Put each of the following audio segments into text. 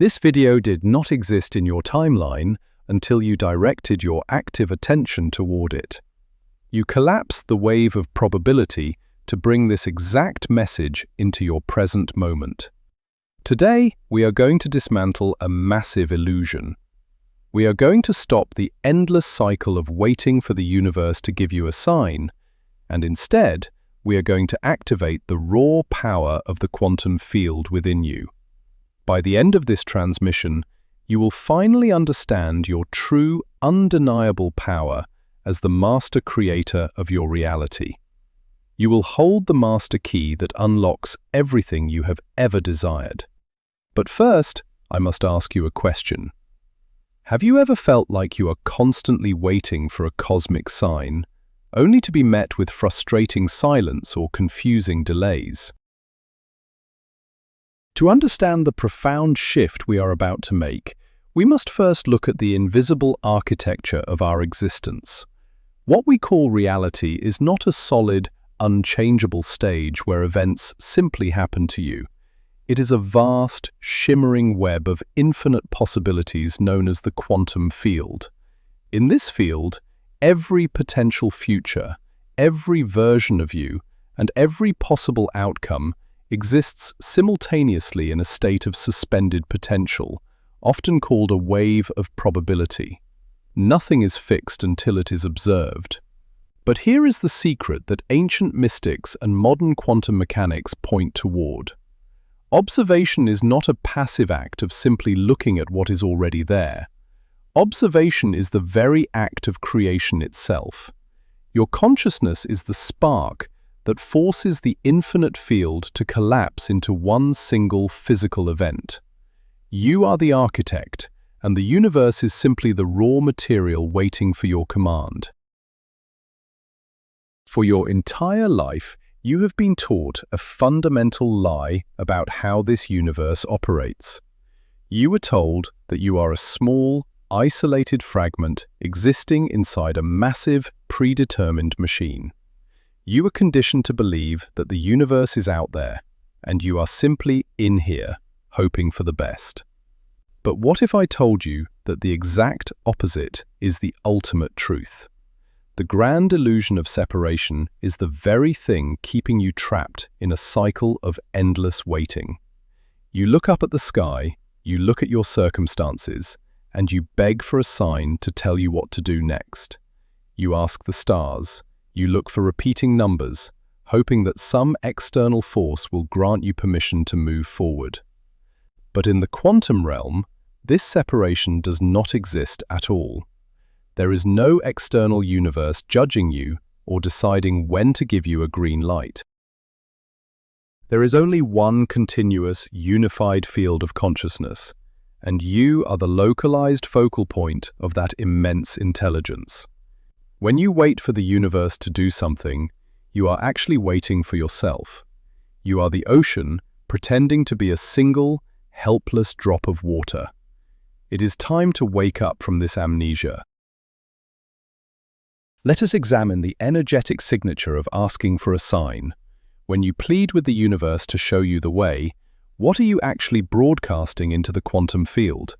This video did not exist in your timeline until you directed your active attention toward it. You collapsed the wave of probability to bring this exact message into your present moment. Today, we are going to dismantle a massive illusion. We are going to stop the endless cycle of waiting for the universe to give you a sign, and instead, we are going to activate the raw power of the quantum field within you. By the end of this transmission, you will finally understand your true, undeniable power as the master creator of your reality. You will hold the master key that unlocks everything you have ever desired. But first, I must ask you a question. Have you ever felt like you are constantly waiting for a cosmic sign, only to be met with frustrating silence or confusing delays? To understand the profound shift we are about to make, we must first look at the invisible architecture of our existence. What we call reality is not a solid, unchangeable stage where events simply happen to you. It is a vast, shimmering web of infinite possibilities known as the quantum field. In this field, every potential future, every version of you, and every possible outcome exists simultaneously in a state of suspended potential, often called a wave of probability. Nothing is fixed until it is observed. But here is the secret that ancient mystics and modern quantum mechanics point toward. Observation is not a passive act of simply looking at what is already there. Observation is the very act of creation itself. Your consciousness is the spark that forces the infinite field to collapse into one single physical event. You are the architect, and the universe is simply the raw material waiting for your command. For your entire life, you have been taught a fundamental lie about how this universe operates. You were told that you are a small, isolated fragment existing inside a massive, predetermined machine. You were conditioned to believe that the universe is out there, and you are simply in here, hoping for the best. But what if I told you that the exact opposite is the ultimate truth? The grand illusion of separation is the very thing keeping you trapped in a cycle of endless waiting. You look up at the sky, you look at your circumstances, and you beg for a sign to tell you what to do next. You ask the stars, you look for repeating numbers, hoping that some external force will grant you permission to move forward. But in the quantum realm, this separation does not exist at all. There is no external universe judging you or deciding when to give you a green light. There is only one continuous, unified field of consciousness, and you are the localized focal point of that immense intelligence. When you wait for the universe to do something, you are actually waiting for yourself. You are the ocean pretending to be a single, helpless drop of water. It is time to wake up from this amnesia. Let us examine the energetic signature of asking for a sign. When you plead with the universe to show you the way, what are you actually broadcasting into the quantum field?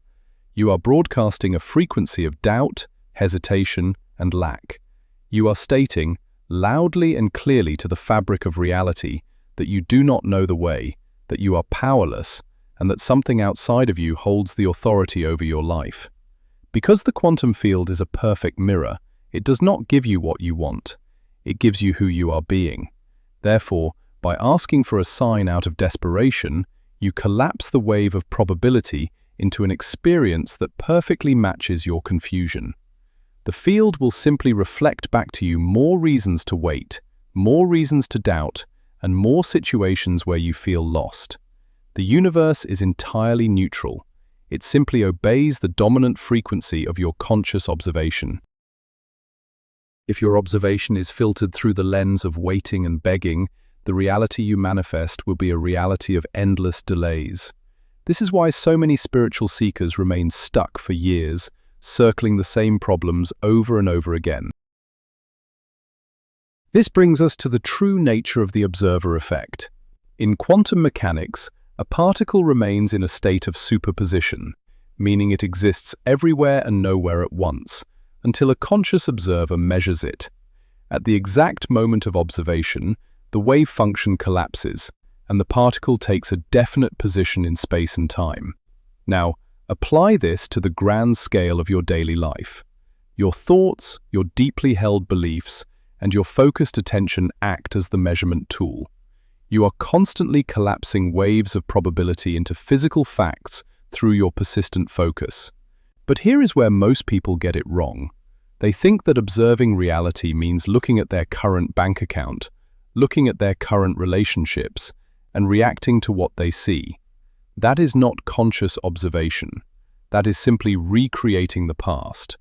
You are broadcasting a frequency of doubt, hesitation, and lack. You are stating, loudly and clearly to the fabric of reality, that you do not know the way, that you are powerless, and that something outside of you holds the authority over your life. Because the quantum field is a perfect mirror, it does not give you what you want. It gives you who you are being. Therefore, by asking for a sign out of desperation, you collapse the wave of probability into an experience that perfectly matches your confusion. The field will simply reflect back to you more reasons to wait, more reasons to doubt, and more situations where you feel lost. The universe is entirely neutral. It simply obeys the dominant frequency of your conscious observation. If your observation is filtered through the lens of waiting and begging, the reality you manifest will be a reality of endless delays. This is why so many spiritual seekers remain stuck for years, circling the same problems over and over again. This brings us to the true nature of the observer effect. In quantum mechanics, A particle remains in a state of superposition, meaning it exists everywhere and nowhere at once, until a conscious observer measures it. At the exact moment of observation, the wave function collapses, and the particle takes a definite position in space and time. Now, apply this to the grand scale of your daily life. Your thoughts, your deeply held beliefs, and your focused attention act as the measurement tool. You are constantly collapsing waves of probability into physical facts through your persistent focus. But here is where most people get it wrong. They think that observing reality means looking at their current bank account, looking at their current relationships, and reacting to what they see. That is not conscious observation. That is simply recreating the past.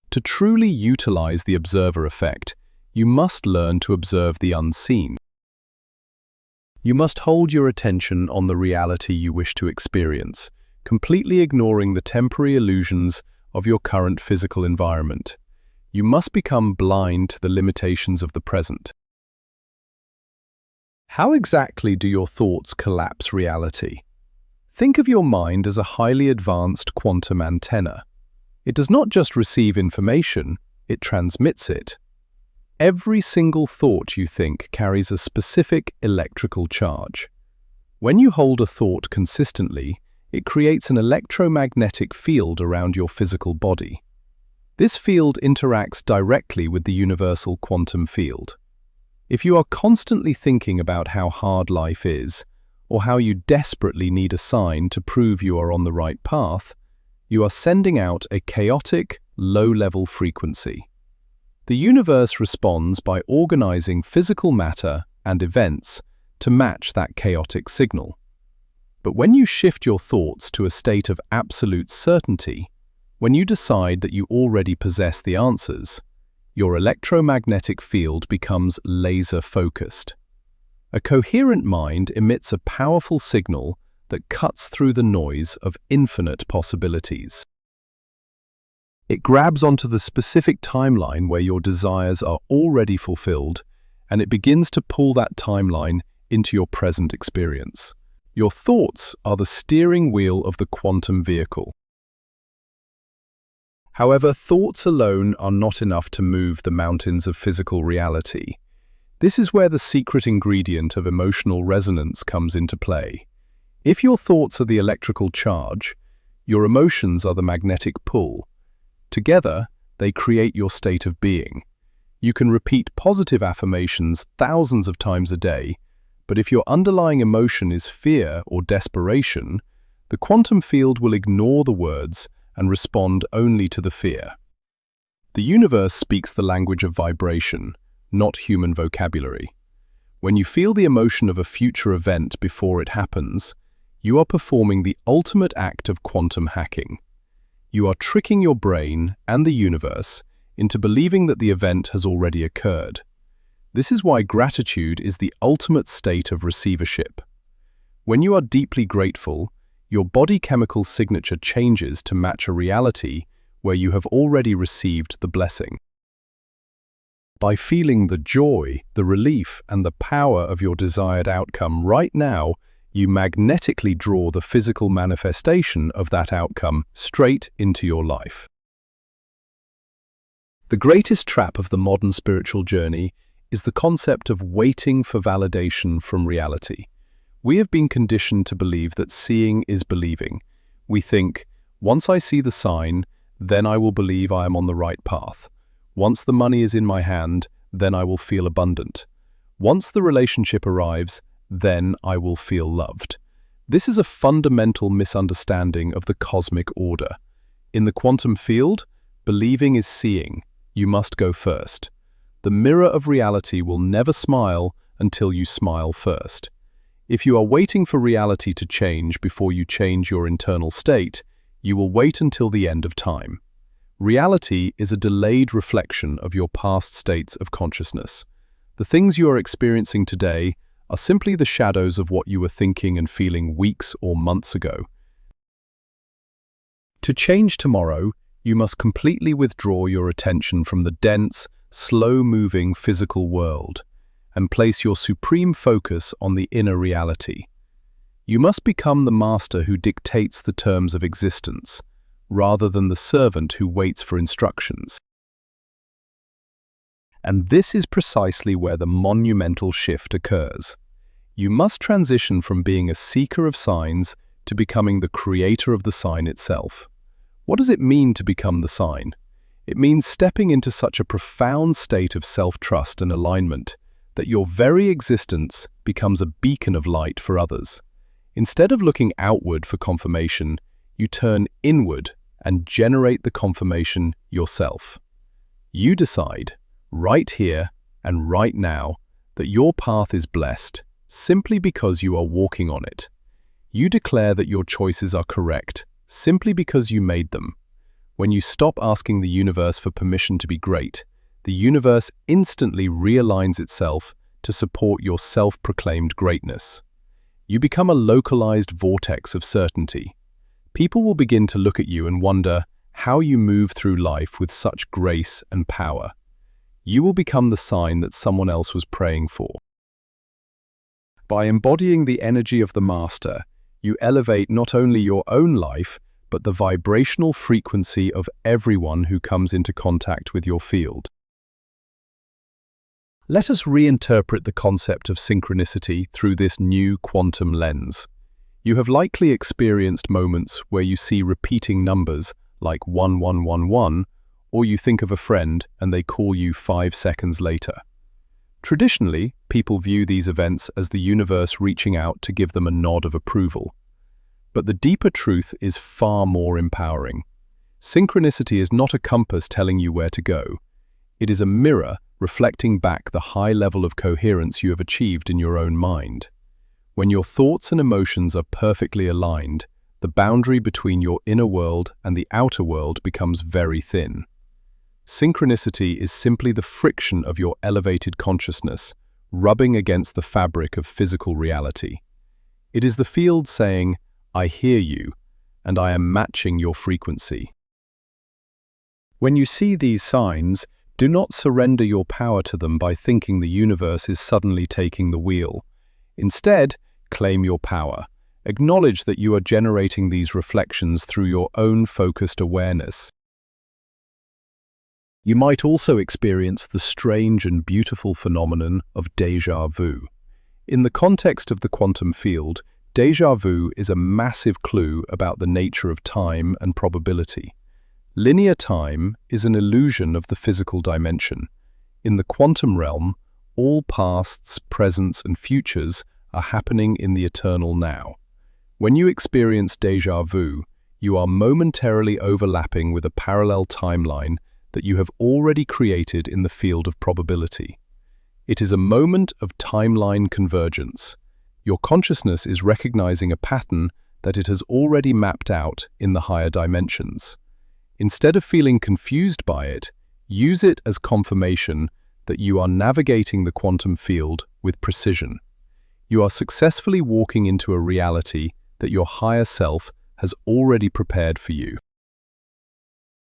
To truly utilize the observer effect, you must learn to observe the unseen. You must hold your attention on the reality you wish to experience, completely ignoring the temporary illusions of your current physical environment. You must become blind to the limitations of the present. How exactly do your thoughts collapse reality? Think of your mind as a highly advanced quantum antenna. It does not just receive information, it transmits it. Every single thought you think carries a specific electrical charge. When you hold a thought consistently, it creates an electromagnetic field around your physical body. This field interacts directly with the universal quantum field. If you are constantly thinking about how hard life is, or how you desperately need a sign to prove you are on the right path, you are sending out a chaotic, low-level frequency. The universe responds by organizing physical matter and events to match that chaotic signal. But when you shift your thoughts to a state of absolute certainty, when you decide that you already possess the answers, your electromagnetic field becomes laser-focused. A coherent mind emits a powerful signal that cuts through the noise of infinite possibilities. It grabs onto the specific timeline where your desires are already fulfilled, and it begins to pull that timeline into your present experience. Your thoughts are the steering wheel of the quantum vehicle. However, thoughts alone are not enough to move the mountains of physical reality. This is where the secret ingredient of emotional resonance comes into play. If your thoughts are the electrical charge, your emotions are the magnetic pull. Together, they create your state of being. You can repeat positive affirmations thousands of times a day, but if your underlying emotion is fear or desperation, the quantum field will ignore the words and respond only to the fear. The universe speaks the language of vibration, not human vocabulary. When you feel the emotion of a future event before it happens, you are performing the ultimate act of quantum hacking. You are tricking your brain and the universe into believing that the event has already occurred. This is why gratitude is the ultimate state of receivership. When you are deeply grateful, your body chemical signature changes to match a reality where you have already received the blessing. By feeling the joy, the relief, and the power of your desired outcome right now, you magnetically draw the physical manifestation of that outcome straight into your life. The greatest trap of the modern spiritual journey is the concept of waiting for validation from reality. We have been conditioned to believe that seeing is believing. We think, once I see the sign, then I will believe I am on the right path. Once the money is in my hand, then I will feel abundant. Once the relationship arrives, then I will feel loved. This is a fundamental misunderstanding of the cosmic order. In the quantum field, believing is seeing. You must go first. The mirror of reality will never smile until you smile first. If you are waiting for reality to change before you change your internal state, you will wait until the end of time. Reality is a delayed reflection of your past states of consciousness. The things you are experiencing today are simply the shadows of what you were thinking and feeling weeks or months ago. To change tomorrow, you must completely withdraw your attention from the dense, slow-moving physical world and place your supreme focus on the inner reality. You must become the master who dictates the terms of existence, rather than the servant who waits for instructions. And this is precisely where the monumental shift occurs. You must transition from being a seeker of signs to becoming the creator of the sign itself. What does it mean to become the sign? It means stepping into such a profound state of self-trust and alignment that your very existence becomes a beacon of light for others. Instead of looking outward for confirmation, you turn inward and generate the confirmation yourself. You decide, right here and right now, that your path is blessed simply because you are walking on it. You declare that your choices are correct simply because you made them. When you stop asking the universe for permission to be great, the universe instantly realigns itself to support your self-proclaimed greatness. You become a localized vortex of certainty. People will begin to look at you and wonder how you move through life with such grace and power. You will become the sign that someone else was praying for. By embodying the energy of the master, you elevate not only your own life, but the vibrational frequency of everyone who comes into contact with your field. Let us reinterpret the concept of synchronicity through this new quantum lens. You have likely experienced moments where you see repeating numbers like 1111, or you think of a friend and they call you 5 seconds later. Traditionally, people view these events as the universe reaching out to give them a nod of approval. But the deeper truth is far more empowering. Synchronicity is not a compass telling you where to go. It is a mirror reflecting back the high level of coherence you have achieved in your own mind. When your thoughts and emotions are perfectly aligned, the boundary between your inner world and the outer world becomes very thin. Synchronicity is simply the friction of your elevated consciousness, rubbing against the fabric of physical reality. It is the field saying, "I hear you, and I am matching your frequency." When you see these signs, do not surrender your power to them by thinking the universe is suddenly taking the wheel. Instead, claim your power. Acknowledge that you are generating these reflections through your own focused awareness. You might also experience the strange and beautiful phenomenon of déjà vu. In the context of the quantum field, déjà vu is a massive clue about the nature of time and probability. Linear time is an illusion of the physical dimension. In the quantum realm, all pasts, presents, and futures are happening in the eternal now. When you experience déjà vu, you are momentarily overlapping with a parallel timeline that you have already created in the field of probability. It is a moment of timeline convergence. Your consciousness is recognizing a pattern that it has already mapped out in the higher dimensions. Instead of feeling confused by it, use it as confirmation that you are navigating the quantum field with precision. You are successfully walking into a reality that your higher self has already prepared for you.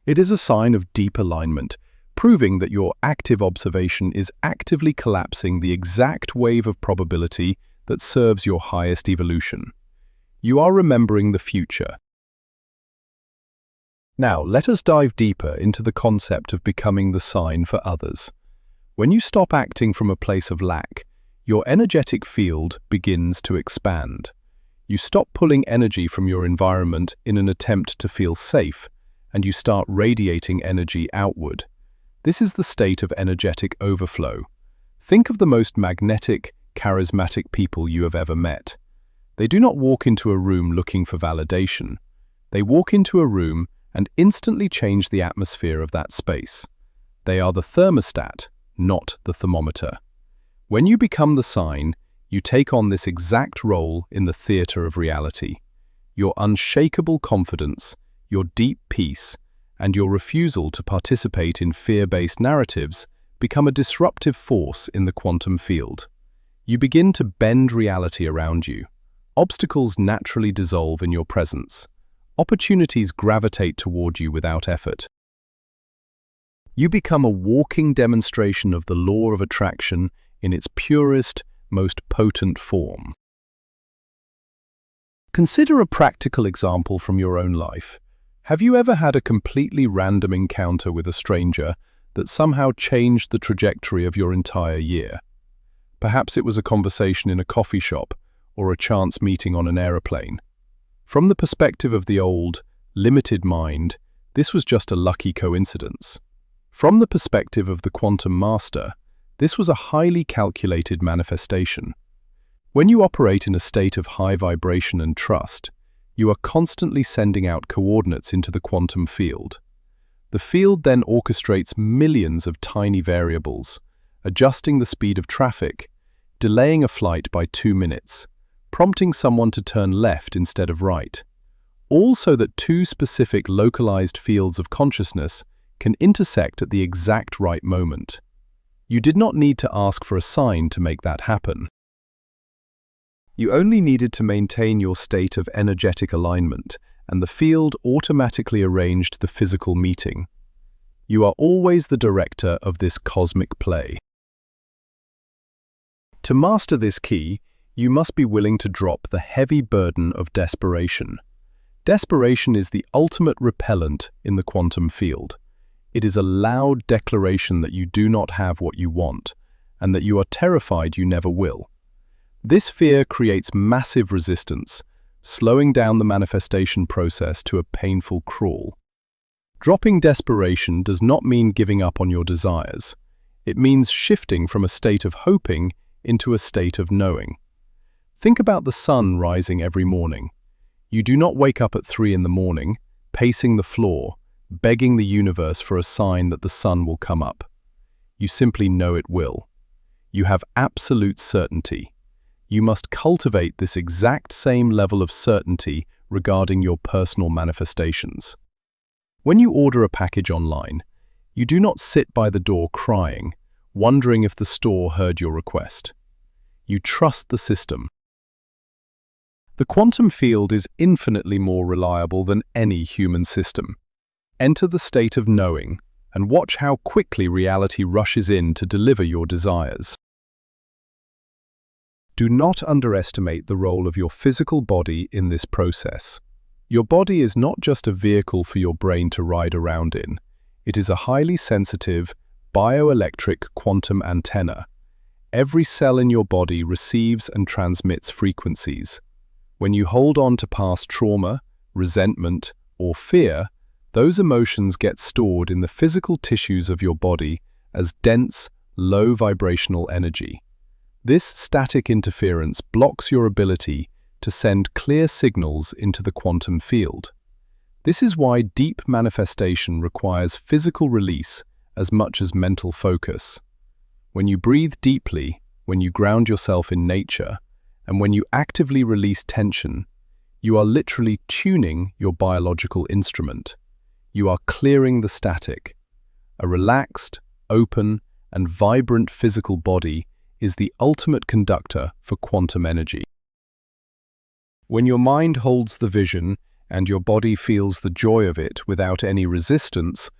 It is a sign of deep alignment, proving that your active observation is actively collapsing the exact wave of probability that serves your highest evolution. You are remembering the future. Now, let us dive deeper into the concept of becoming the sign for others. When you stop acting from a place of lack, your energetic field begins to expand. You stop pulling energy from your environment in an attempt to feel safe, and you start radiating energy outward. This is the state of energetic overflow. Think of the most magnetic, charismatic people you have ever met. They do not walk into a room looking for validation. They walk into a room and instantly change the atmosphere of that space. They are the thermostat, not the thermometer. When you become the sign, you take on this exact role in the theater of reality. Your unshakable confidence, your deep peace, and your refusal to participate in fear-based narratives become a disruptive force in the quantum field. You begin to bend reality around you. Obstacles naturally dissolve in your presence. Opportunities gravitate toward you without effort. You become a walking demonstration of the law of attraction in its purest, most potent form. Consider a practical example from your own life. Have you ever had a completely random encounter with a stranger that somehow changed the trajectory of your entire year? Perhaps it was a conversation in a coffee shop or a chance meeting on an aeroplane. From the perspective of the old, limited mind, this was just a lucky coincidence. From the perspective of the quantum master, this was a highly calculated manifestation. When you operate in a state of high vibration and trust, you are constantly sending out coordinates into the quantum field. The field then orchestrates millions of tiny variables, adjusting the speed of traffic, delaying a flight by 2 minutes, prompting someone to turn left instead of right, all so that two specific localized fields of consciousness can intersect at the exact right moment. You did not need to ask for a sign to make that happen. You only needed to maintain your state of energetic alignment, and the field automatically arranged the physical meeting. You are always the director of this cosmic play. To master this key, you must be willing to drop the heavy burden of desperation. Desperation is the ultimate repellent in the quantum field. It is a loud declaration that you do not have what you want, and that you are terrified you never will. This fear creates massive resistance, slowing down the manifestation process to a painful crawl. Dropping desperation does not mean giving up on your desires. It means shifting from a state of hoping into a state of knowing. Think about the sun rising every morning. You do not wake up at 3 in the morning, pacing the floor, begging the universe for a sign that the sun will come up. You simply know it will. You have absolute certainty. You must cultivate this exact same level of certainty regarding your personal manifestations. When you order a package online, you do not sit by the door crying, wondering if the store heard your request. You trust the system. The quantum field is infinitely more reliable than any human system. Enter the state of knowing and watch how quickly reality rushes in to deliver your desires. Do not underestimate the role of your physical body in this process. Your body is not just a vehicle for your brain to ride around in. It is a highly sensitive, bioelectric quantum antenna. Every cell in your body receives and transmits frequencies. When you hold on to past trauma, resentment, or fear, those emotions get stored in the physical tissues of your body as dense, low vibrational energy. This static interference blocks your ability to send clear signals into the quantum field. This is why deep manifestation requires physical release as much as mental focus. When you breathe deeply, when you ground yourself in nature, and when you actively release tension, you are literally tuning your biological instrument. You are clearing the static. A relaxed, open, and vibrant physical body is the ultimate conductor for quantum energy. When your mind holds the vision and your body feels the joy of it without any resistance,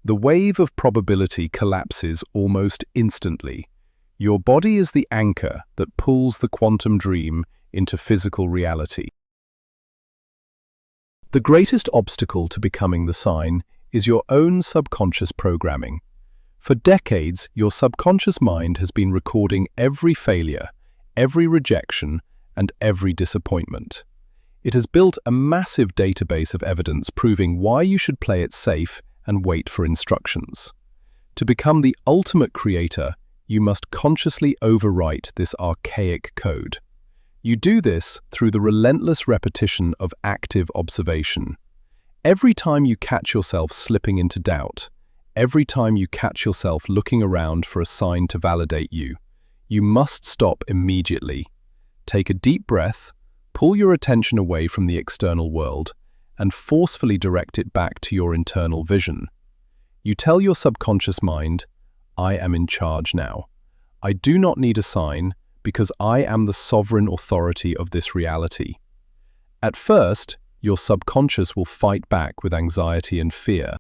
the wave of probability collapses almost instantly. Your body is the anchor that pulls the quantum dream into physical reality. The greatest obstacle to becoming the sign is your own subconscious programming. For decades, your subconscious mind has been recording every failure, every rejection, and every disappointment. It has built a massive database of evidence proving why you should play it safe and wait for instructions. To become the ultimate creator, you must consciously overwrite this archaic code. You do this through the relentless repetition of active observation. Every time you catch yourself slipping into doubt, every time you catch yourself looking around for a sign to validate you, you must stop immediately. Take a deep breath, pull your attention away from the external world, and forcefully direct it back to your internal vision. You tell your subconscious mind, I am in charge now. I do not need a sign because I am the sovereign authority of this reality. At first, your subconscious will fight back with anxiety and fear.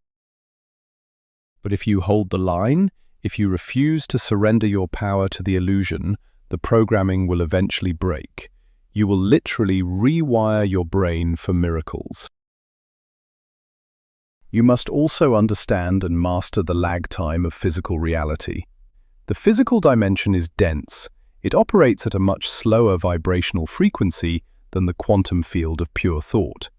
But if you hold the line, if you refuse to surrender your power to the illusion, the programming will eventually break. You will literally rewire your brain for miracles. You must also understand and master the lag time of physical reality. The physical dimension is dense. It operates at a much slower vibrational frequency than the quantum field of pure thought.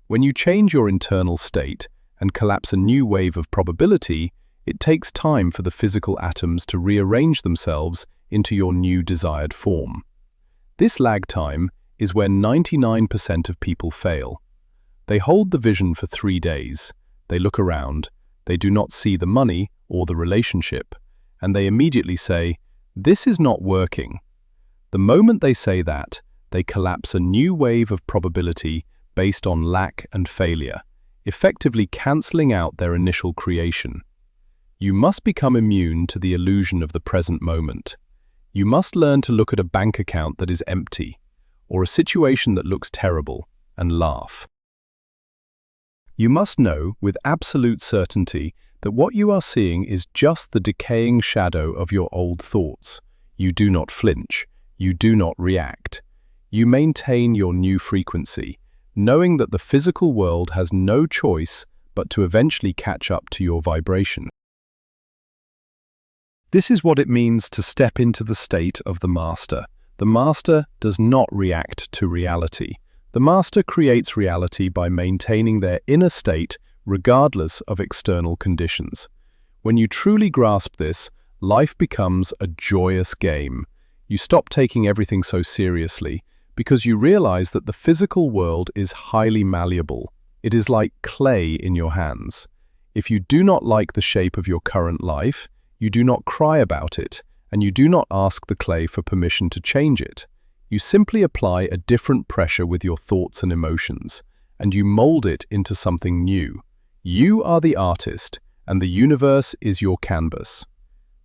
When you change your internal state and collapse a new wave of probability, it takes time for the physical atoms to rearrange themselves into your new desired form. This lag time is where 99% of people fail. They hold the vision for 3 days. They look around. They do not see the money or the relationship. And they immediately say, "This is not working." The moment they say that, they collapse a new wave of probability based on lack and failure, effectively cancelling out their initial creation. You must become immune to the illusion of the present moment. You must learn to look at a bank account that is empty, or a situation that looks terrible, and laugh. You must know with absolute certainty that what you are seeing is just the decaying shadow of your old thoughts. You do not flinch. You do not react. You maintain your new frequency, knowing that the physical world has no choice but to eventually catch up to your vibration. This is what it means to step into the state of the master. The master does not react to reality. The master creates reality by maintaining their inner state regardless of external conditions. When you truly grasp this, life becomes a joyous game. You stop taking everything so seriously because you realize that the physical world is highly malleable. It is like clay in your hands. If you do not like the shape of your current life, you do not cry about it, and you do not ask the clay for permission to change it. You simply apply a different pressure with your thoughts and emotions, and you mold it into something new. You are the artist, and the universe is your canvas.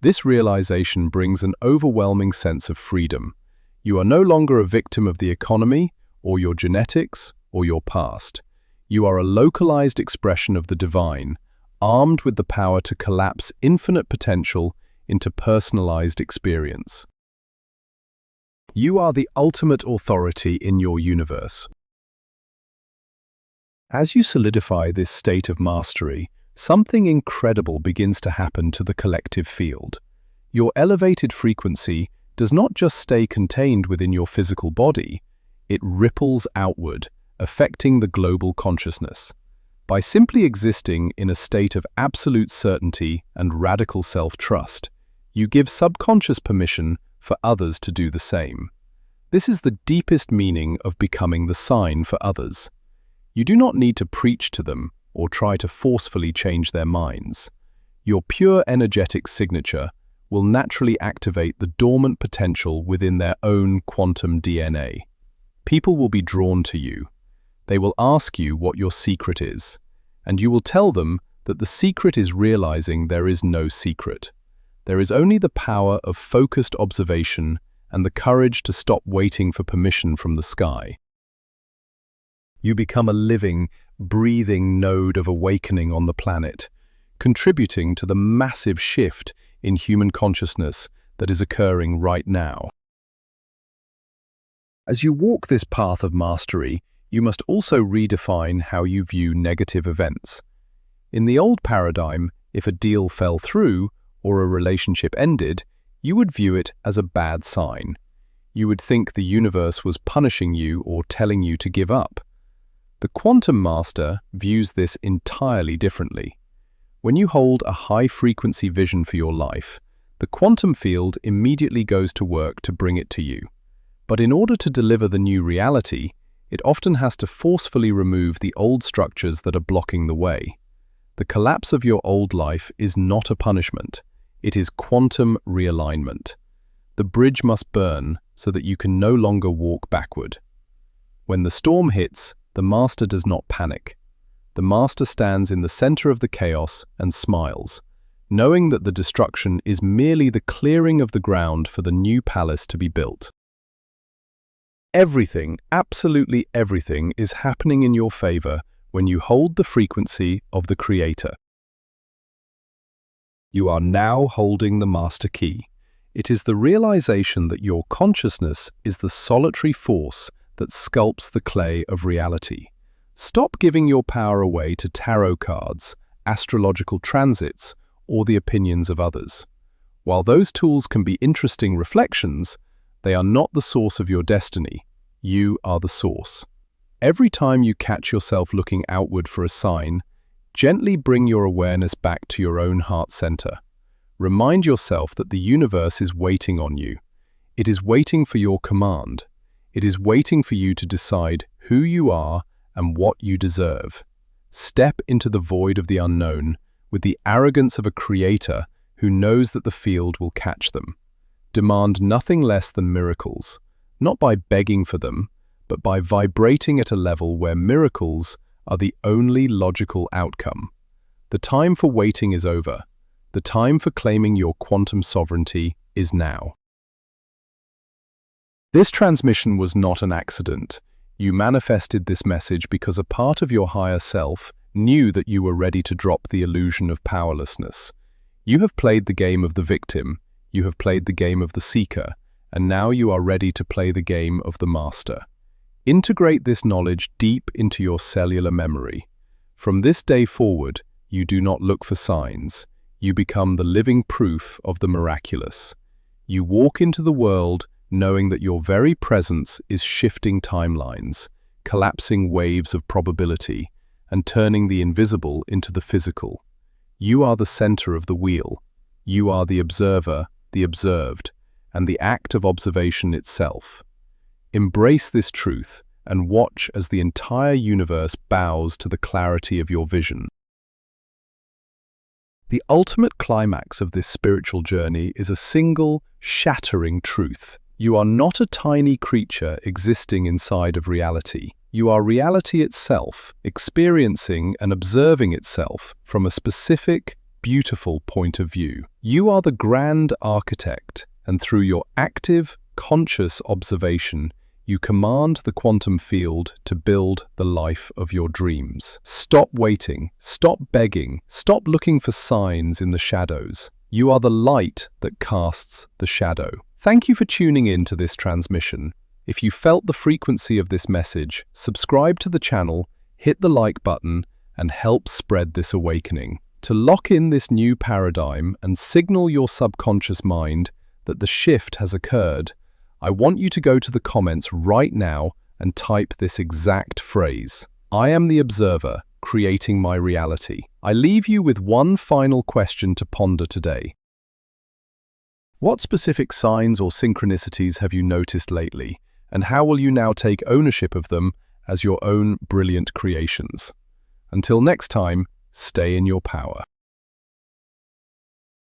This realization brings an overwhelming sense of freedom. You are no longer a victim of the economy, or your genetics, or your past. You are a localized expression of the divine, armed with the power to collapse infinite potential into personalized experience. You are the ultimate authority in your universe. As you solidify this state of mastery, something incredible begins to happen to the collective field. Your elevated frequency does not just stay contained within your physical body, it ripples outward, affecting the global consciousness. By simply existing in a state of absolute certainty and radical self-trust, you give subconscious permission for others to do the same. This is the deepest meaning of becoming the sign for others. You do not need to preach to them or try to forcefully change their minds. Your pure energetic signature will naturally activate the dormant potential within their own quantum DNA. People will be drawn to you. They will ask you what your secret is, and you will tell them that the secret is realizing there is no secret. There is only the power of focused observation and the courage to stop waiting for permission from the sky. You become a living, breathing node of awakening on the planet, contributing to the massive shift in human consciousness that is occurring right now. As you walk this path of mastery, you must also redefine how you view negative events. In the old paradigm, if a deal fell through or a relationship ended, you would view it as a bad sign. You would think the universe was punishing you or telling you to give up. The quantum master views this entirely differently. When you hold a high-frequency vision for your life, the quantum field immediately goes to work to bring it to you. But in order to deliver the new reality, it often has to forcefully remove the old structures that are blocking the way. The collapse of your old life is not a punishment. It is quantum realignment. The bridge must burn so that you can no longer walk backward. When the storm hits, the master does not panic. The master stands in the center of the chaos and smiles, knowing that the destruction is merely the clearing of the ground for the new palace to be built. Everything, absolutely everything, is happening in your favor when you hold the frequency of the Creator. You are now holding the master key. It is the realization that your consciousness is the solitary force that sculpts the clay of reality. Stop giving your power away to tarot cards, astrological transits, or the opinions of others. While those tools can be interesting reflections, they are not the source of your destiny. You are the source. Every time you catch yourself looking outward for a sign, gently bring your awareness back to your own heart center. Remind yourself that the universe is waiting on you. It is waiting for your command. It is waiting for you to decide who you are and what you deserve. Step into the void of the unknown with the arrogance of a creator who knows that the field will catch them. Demand nothing less than miracles, not by begging for them, but by vibrating at a level where miracles are the only logical outcome. The time for waiting is over. The time for claiming your quantum sovereignty is now. This transmission was not an accident. You manifested this message because a part of your higher self knew that you were ready to drop the illusion of powerlessness. You have played the game of the victim, you have played the game of the seeker, and now you are ready to play the game of the master. Integrate this knowledge deep into your cellular memory. From this day forward, you do not look for signs. You become the living proof of the miraculous. You walk into the world knowing that your very presence is shifting timelines, collapsing waves of probability, and turning the invisible into the physical. You are the center of the wheel. You are the observer, the observed, and the act of observation itself. Embrace this truth and watch as the entire universe bows to the clarity of your vision. The ultimate climax of this spiritual journey is a single, shattering truth. You are not a tiny creature existing inside of reality. You are reality itself, experiencing and observing itself from a specific, beautiful point of view. You are the grand architect, and through your active, conscious observation, you command the quantum field to build the life of your dreams. Stop waiting, stop begging, stop looking for signs in the shadows. You are the light that casts the shadow. Thank you for tuning in to this transmission. If you felt the frequency of this message, subscribe to the channel, hit the like button, and help spread this awakening. To lock in this new paradigm and signal your subconscious mind that the shift has occurred, I want you to go to the comments right now and type this exact phrase. I am the observer, creating my reality. I leave you with one final question to ponder today. What specific signs or synchronicities have you noticed lately, and how will you now take ownership of them as your own brilliant creations? Until next time, stay in your power.